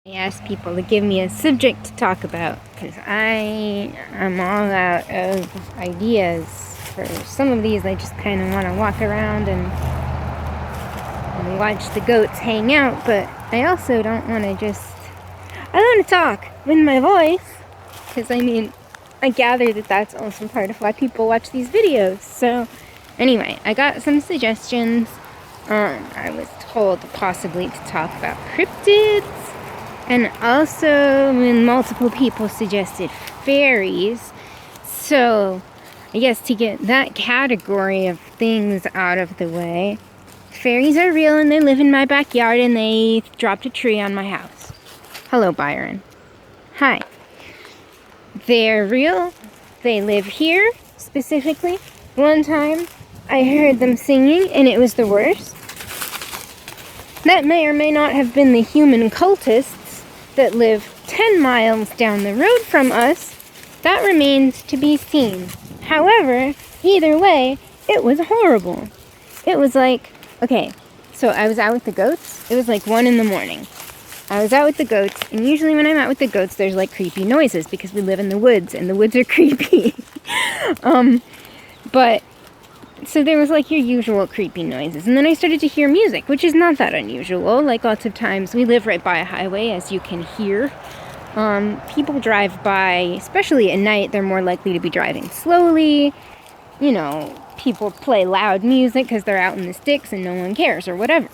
I ask people to give me a subject to talk about because I am all out of ideas for some of these. I just kind of want to walk around and watch the goats hang out, but I also don't want to I want to talk with my voice because I gather that that's also part of why people watch these videos. So anyway, I got some suggestions. I was told possibly to talk about cryptids. And also, multiple people suggested fairies. So, I guess to get that category of things out of the way, fairies are real and they live in my backyard and they dropped a tree on my house. Hello, Byron. Hi. They're real. They live here, specifically. One time, I heard them singing and it was the worst. That may or may not have been the human cultists that live 10 miles down the road from us. That remains to be seen. However, either way, it was horrible. It was like, okay, so I was out with the goats. It was like 1 a.m. I was out with the goats, and usually when I'm out with the goats, there's like creepy noises because we live in the woods, and the woods are creepy. But so there was like your usual creepy noises. And then I started to hear music, which is not that unusual. Like lots of times, we live right by a highway, as you can hear. People drive by, especially at night, they're more likely to be driving slowly. You know, people play loud music because they're out in the sticks and no one cares or whatever.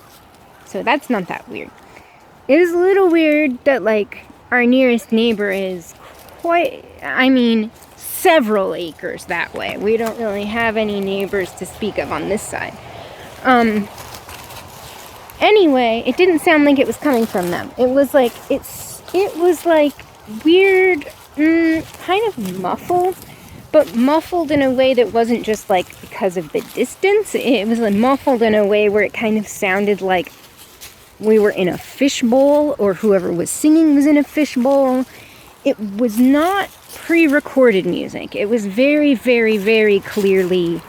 So that's not that weird. It is a little weird that like our nearest neighbor is several acres that way. We don't really have any neighbors to speak of on this side. Anyway, it didn't sound like it was coming from them. It was like weird, kind of muffled, but muffled in a way that wasn't just like because of the distance. It was like muffled in a way where it kind of sounded like we were in a fishbowl, or whoever was singing was in a fishbowl. It was not pre-recorded music. It was very, very, very clearly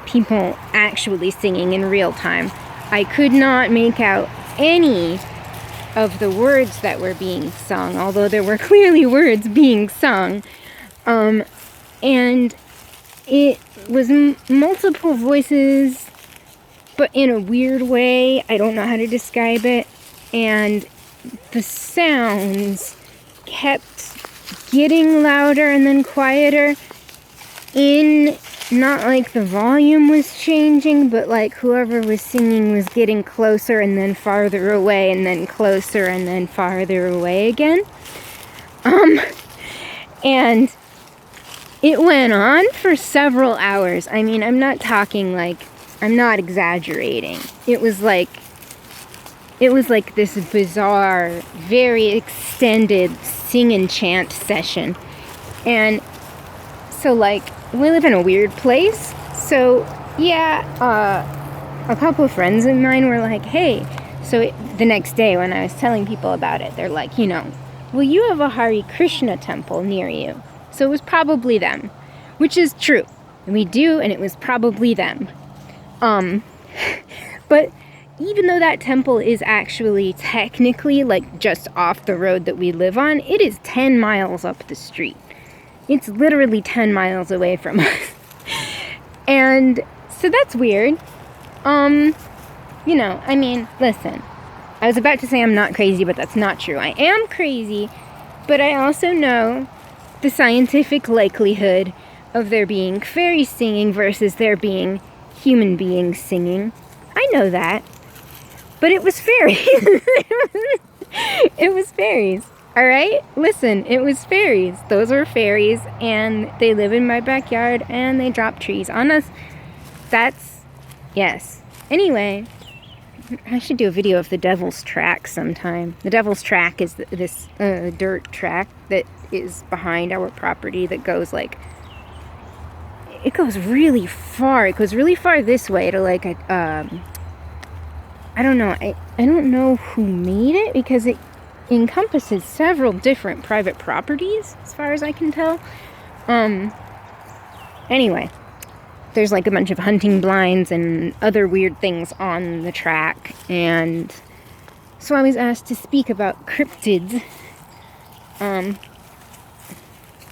people actually singing in real time. I could not make out any of the words that were being sung, although there were clearly words being sung. And it was multiple voices, but in a weird way. I don't know how to describe it. And the sounds kept getting louder and then quieter, not like the volume was changing, but like whoever was singing was getting closer and then farther away and then closer and then farther away again. And it went on for several hours. I'm not talking like, I'm not exaggerating. It was like this bizarre, very extended sing and chant session. And so like, we live in a weird place. So yeah, a couple of friends of mine were like, hey, the next day when I was telling people about it, they're like, well, you have a Hare Krishna temple near you. So it was probably them, which is true. We do, and it was probably them. But even though that temple is actually technically like just off the road that we live on, it is 10 miles up the street. It's literally 10 miles away from us. And so that's weird. Listen, I was about to say I'm not crazy, but that's not true. I am crazy, but I also know the scientific likelihood of there being fairies singing versus there being human beings singing. I know that. But it was fairies. It was fairies. All right? Listen, it was fairies. Those were fairies, and they live in my backyard, and they drop trees on us. Yes. Anyway, I should do a video of the Devil's Track sometime. The Devil's Track is this dirt track that is behind our property that goes like, it goes really far. It goes really far this way to like a, I don't know. I don't know who made it because it encompasses several different private properties, as far as I can tell. Anyway, there's like a bunch of hunting blinds and other weird things on the track, and So I was asked to speak about cryptids.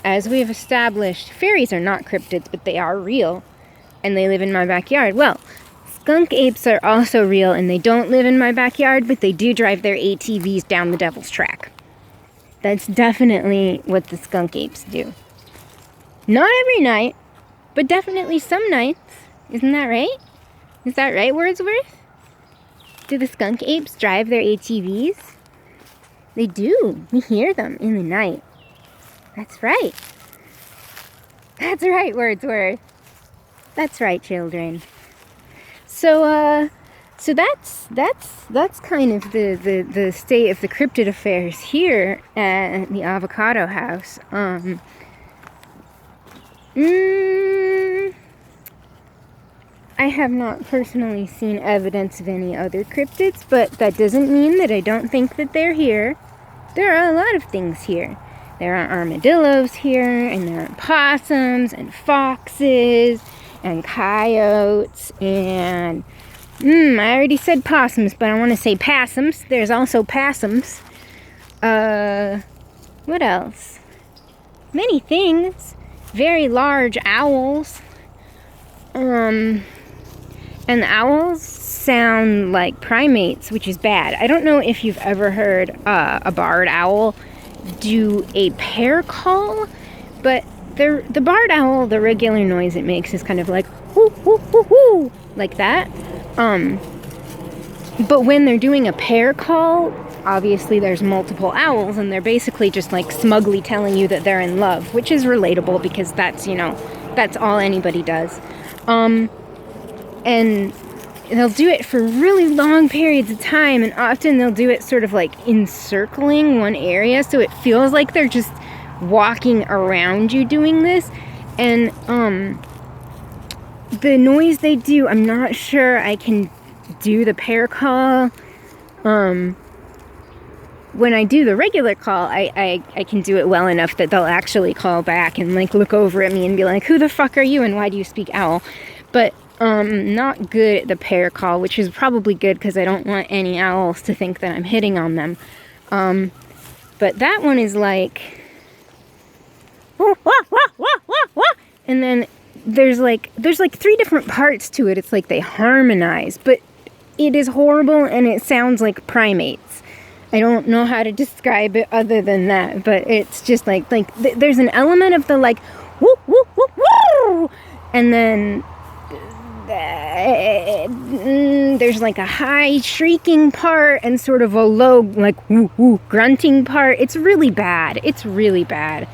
As we have established, fairies are not cryptids, but they are real, and they live in my backyard. Well, skunk apes are also real, and they don't live in my backyard, but they do drive their ATVs down the devil's track. That's definitely what the skunk apes do. Not every night, but definitely some nights. Isn't that right? Is that right, Wordsworth? Do the skunk apes drive their ATVs? They do. We hear them in the night. That's right. That's right, Wordsworth. That's right, children. So that's kind of the state of the cryptid affairs here at the Avocado House. I have not personally seen evidence of any other cryptids, but that doesn't mean that I don't think that they're here. There are a lot of things here. There are armadillos here, and there are possums, and foxes, and coyotes, and... I already said possums, but I want to say possums. There's also possums. What else? Many things. Very large owls. And owls sound like primates, which is bad. I don't know if you've ever heard a barred owl do a pair call, but the barred owl, the regular noise it makes is kind of like whoo, whoo, whoo, whoo, like that. But when they're doing a pair call, obviously there's multiple owls, and they're basically just like smugly telling you that they're in love, which is relatable because that's, that's all anybody does. And they'll do it for really long periods of time, and often they'll do it sort of like encircling one area, so it feels like they're just walking around you doing this. And the noise they do, I'm not sure I can do the pair call. When I do the regular call, I can do it well enough that they'll actually call back and like look over at me and be like, who the fuck are you and why do you speak owl? But not good at the pair call, which is probably good because I don't want any owls to think that I'm hitting on them. But that one is like, and then there's like 3 different parts to it. It's like they harmonize, but it is horrible and it sounds like primates. I don't know how to describe it other than that, but it's just like there's an element of the like woo woo woo woo, and then there's like a high shrieking part and sort of a low like woo woo grunting part. It's really bad. It's really bad.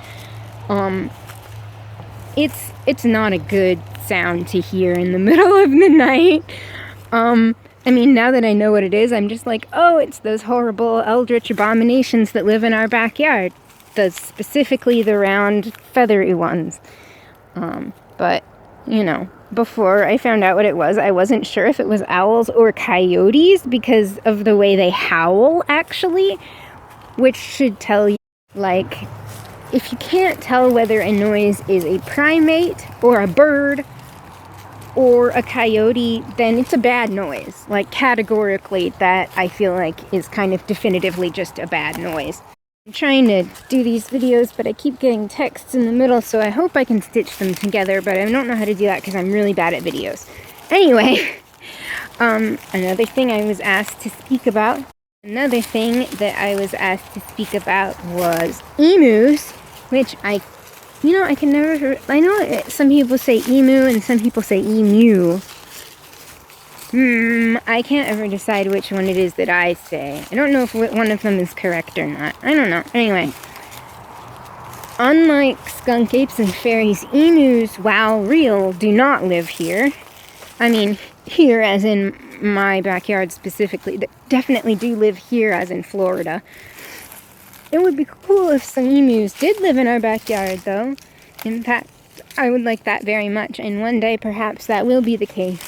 It's not a good sound to hear in the middle of the night. I mean, now that I know what it is, I'm just like, oh, it's those horrible eldritch abominations that live in our backyard. Specifically the round, feathery ones. But, before I found out what it was, I wasn't sure if it was owls or coyotes because of the way they howl, actually. Which should tell you, like, if you can't tell whether a noise is a primate or a bird or a coyote, then it's a bad noise. Like, categorically, that I feel like is kind of definitively just a bad noise. I'm trying to do these videos, but I keep getting texts in the middle, so I hope I can stitch them together, but I don't know how to do that because I'm really bad at videos. Anyway, another thing I was asked to speak about was emus, which I can never... I know some people say emu and some people say emu. I can't ever decide which one it is that I say. I don't know if one of them is correct or not. I don't know. Anyway. Unlike skunk apes and fairies, emus, while real, do not live here. I mean, here as in my backyard specifically. They definitely do live here as in Florida. It would be cool if some emus did live in our backyard, though. In fact, I would like that very much, and one day perhaps that will be the case.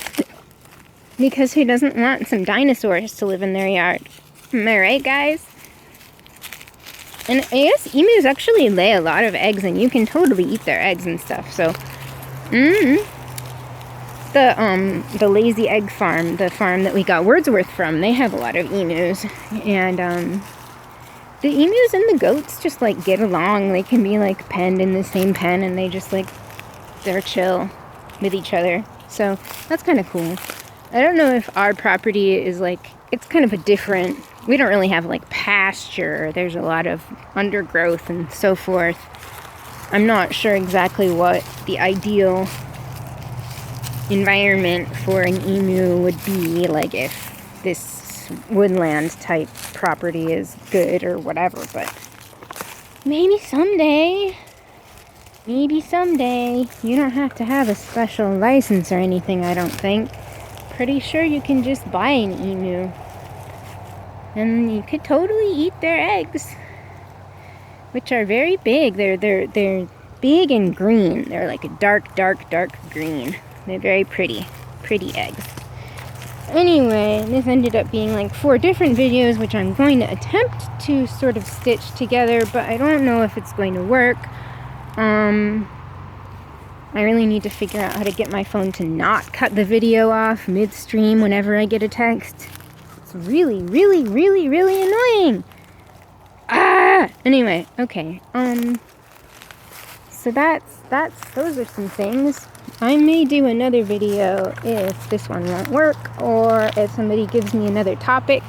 Because who doesn't want some dinosaurs to live in their yard? Am I right, guys? And I guess emus actually lay a lot of eggs, and you can totally eat their eggs and stuff, so... The Lazy Egg Farm, the farm that we got Wordsworth from, they have a lot of emus. And, the emus and the goats just, like, get along. They can be, like, penned in the same pen, and they just, like, they're chill with each other. So, that's kind of cool. I don't know if our property is, like, it's kind of a different, we don't really have, like, pasture. There's a lot of undergrowth and so forth. I'm not sure exactly what the ideal environment for an emu would be, like if this woodland type property is good or whatever, but maybe someday you don't have to have a special license or anything. I don't think. Pretty sure you can just buy an emu and you could totally eat their eggs, which are very big. They're big and green. They're like a dark green. They're very pretty eggs. Anyway, this ended up being like 4 different videos, which I'm going to attempt to sort of stitch together, but I don't know if it's going to work. I really need to figure out how to get my phone to not cut the video off midstream whenever I get a text. It's really annoying. Anyway, okay. So those are some things. I may do another video if this one won't work, or if somebody gives me another topic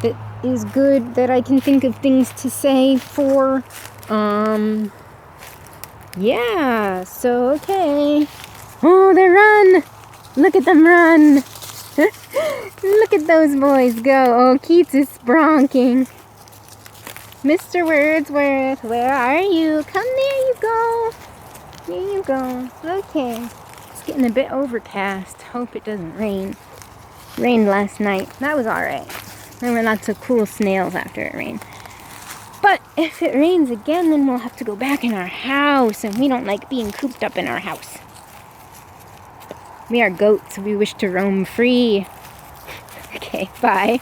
that is good, that I can think of things to say for. Yeah, so okay. Oh, they run! Look at them run! Look at those boys go. Oh, Keats is bronking. Mr. Wordsworth, where are you? Come, there you go. There you go. Okay. It's getting a bit overcast. Hope it doesn't rain. Rained last night. That was alright. There were lots of cool snails after it rained. But if it rains again, then we'll have to go back in our house, and we don't like being cooped up in our house. We are goats. We wish to roam free. Okay, bye.